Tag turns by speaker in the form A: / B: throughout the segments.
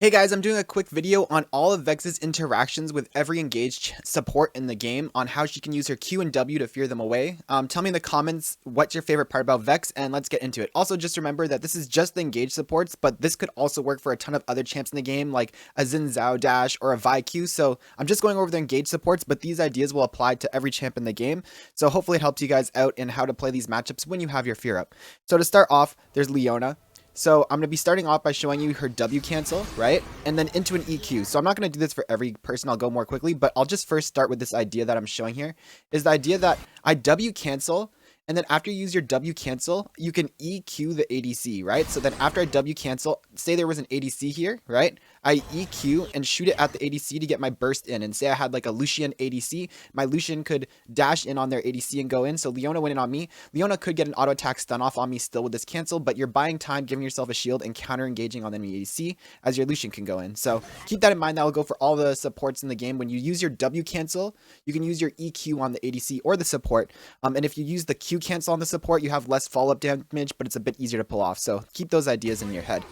A: Hey guys, I'm doing a quick video on all of VEX's interactions with every engaged support in the game on how she can use her Q and W to fear them away. Tell me in the comments what's your favorite part about VEX and let's get into it. Also, just remember that this is just the engaged supports, but this could also work for a ton of other champs in the game like a Xin Zhao Dash or a Vi Q. So I'm just going over the engaged supports, but these ideas will apply to every champ in the game. So hopefully it helps you guys out in how to play these matchups when you have your fear up. So to start off, there's Leona. So I'm going to be starting off by showing you her W cancel, right? And then into an EQ. So I'm not going to do this for every person. I'll go more quickly, but I'll just first start with this idea that I'm showing here. Is the idea that I W cancel, and then after you use your W cancel, you can EQ the ADC, right? So then after I W cancel, say there was an ADC here, right? I EQ and shoot it at the ADC to get my burst in. And say I had like a Lucian ADC, my Lucian could dash in on their ADC and go in. So Leona went in on me. Leona could get an auto attack stun off on me still with this cancel, but you're buying time, giving yourself a shield and counter engaging on the enemy ADC as your Lucian can go in. So keep that in mind. That will go for all the supports in the game. When you use your W cancel, you can use your EQ on the ADC or the support. And if you use the Q cancel on the support, you have less follow-up damage, but it's a bit easier to pull off. So keep those ideas in your head.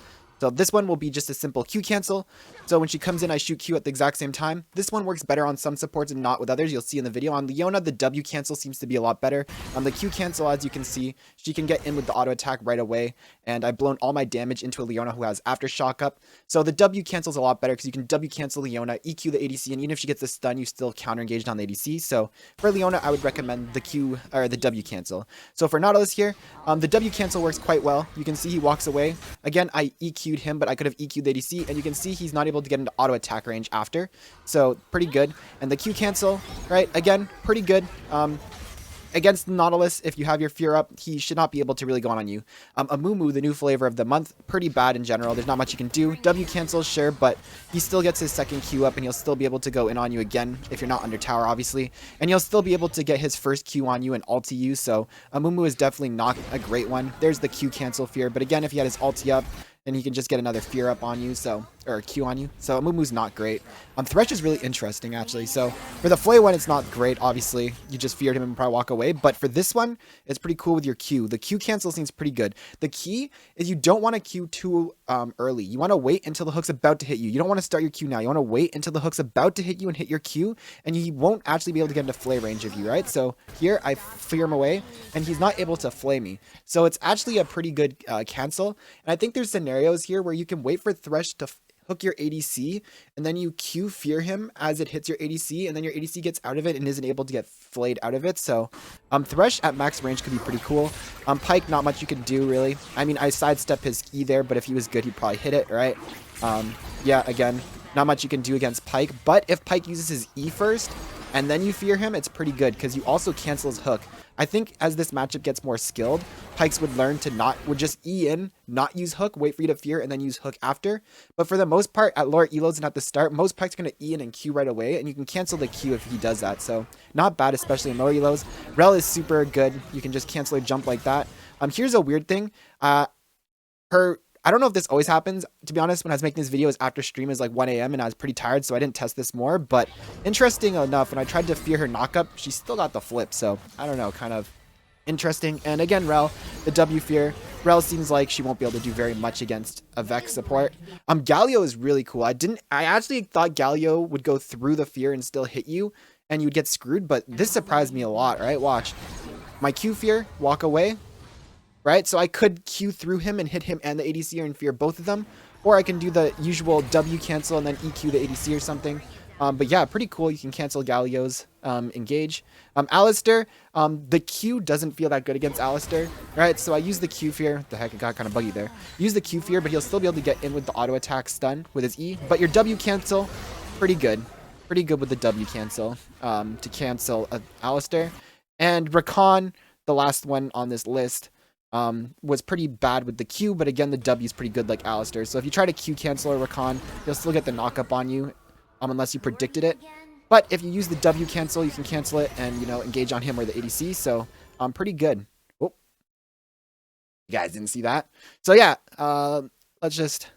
A: So this one will be just a simple Q cancel. So when she comes in, I shoot Q at the exact same time. This one works better on some supports and not with others. You'll see in the video. On Leona, the W cancel seems to be a lot better. On the Q cancel, as you can see, she can get in with the auto attack right away. And I've blown all my damage into a Leona who has aftershock up. So the W cancel is a lot better because you can W cancel Leona, EQ the ADC, and even if she gets a stun, you still counter engaged on the ADC. So for Leona, I would recommend the Q or the W cancel. So for Nautilus here, the W cancel works quite well. You can see he walks away. Again, I EQ'd him, but I could have EQ'd the ADC, and you can see he's not able to get into auto attack range after. So pretty good. And the Q cancel, right? Again, pretty good. Against Nautilus, if you have your fear up, he should not be able to really go on you. Amumu, the new flavor of the month, pretty bad in general. There's not much you can do. W cancels, sure, but he still gets his second Q up, and he'll still be able to go in on you again if you're not under tower, obviously. And you'll still be able to get his first Q on you and ulti you, so Amumu is definitely not a great one. There's the Q cancel fear, but again, if he had his ulti up, then he can just get another fear up on you, or a Q on you. So Amumu's not great. Thresh is really interesting, actually. So for the Flay one, it's not great, obviously. You just feared him and probably walk away. But for this one, it's pretty cool with your Q. The Q cancel seems pretty good. The key is you don't want to Q too early. You want to wait until the hook's about to hit you. You don't want to start your Q now. You want to wait until the hook's about to hit you and hit your Q, and he won't actually be able to get into Flay range of you, right? So here, I fear him away, and he's not able to Flay me. So it's actually a pretty good cancel. And I think there's scenarios here where you can wait for Thresh to hook your ADC, and then you Q fear him as it hits your ADC, and then your ADC gets out of it and isn't able to get flayed out of it. So Thresh at max range could be pretty cool. Pike, not much you can do, really. I mean, I sidestep his E there, but if he was good, he'd probably hit it, right? Yeah, again, not much you can do against Pike, but if Pike uses his E first, and then you fear him, it's pretty good, because you also cancel his hook. I think as this matchup gets more skilled, Pikes would learn to would just E in, not use hook, wait for you to fear, and then use hook after. But for the most part, at lower elos and at the start, most Pikes are going to E in and Q right away, and you can cancel the Q if he does that. So not bad, especially in lower elos. Rel is super good. You can just cancel her jump like that. Here's a weird thing. I don't know if this always happens. To be honest, when I was making this video, it was after stream is like 1 a.m. and I was pretty tired, so I didn't test this more. But interesting enough, when I tried to fear her knockup, she still got the flip. So I don't know, kind of interesting. And again, Rel, the W fear. Rel seems like she won't be able to do very much against a VEX support. Galio is really cool. I actually thought Galio would go through the fear and still hit you, and you would get screwed. But this surprised me a lot, right? Watch. My Q fear, walk away. Right, so I could Q through him and hit him and the ADC and fear both of them, or I can do the usual W cancel and then EQ the ADC or something. But yeah, pretty cool. You can cancel Galio's engage. Alistair, the Q doesn't feel that good against Alistair, right? So I use the Q fear. The heck, it got kind of buggy there. Use the Q fear, but he'll still be able to get in with the auto attack stun with his E. But your W cancel, pretty good. Pretty good with the W cancel to cancel Alistair. And Rakan, the last one on this list, was pretty bad with the Q, but again, the W is pretty good like Alistair. So if you try to Q cancel or Rakan, you'll still get the knockup on you, unless you predicted it. But if you use the W cancel, you can cancel it and, you know, engage on him or the ADC. So pretty good. Oh, you guys didn't see that. So yeah, let's just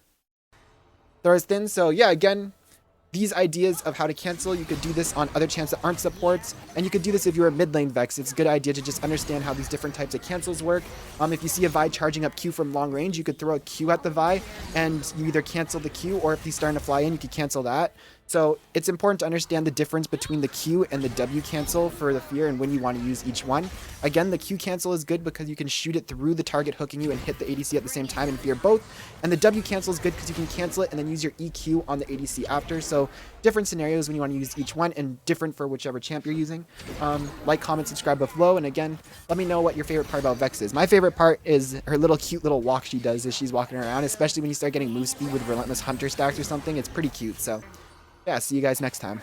A: throw his thin. So yeah, again, these ideas of how to cancel, you could do this on other champs that aren't supports, and you could do this if you're a mid lane Vex. It's a good idea to just understand how these different types of cancels work. If you see a Vi charging up Q from long range, you could throw a Q at the Vi, and you either cancel the Q, or if he's starting to fly in, you could cancel that. So it's important to understand the difference between the Q and the W cancel for the fear and when you want to use each one. Again, the Q cancel is good because you can shoot it through the target hooking you and hit the ADC at the same time and fear both. And the W cancel is good because you can cancel it and then use your EQ on the ADC after. So different scenarios when you want to use each one and different for whichever champ you're using. Like, comment, subscribe below. And again, let me know what your favorite part about Vex is. My favorite part is her cute little walk she does as she's walking around, especially when you start getting move speed with Relentless Hunter stacks or something. It's pretty cute. So yeah, see you guys next time.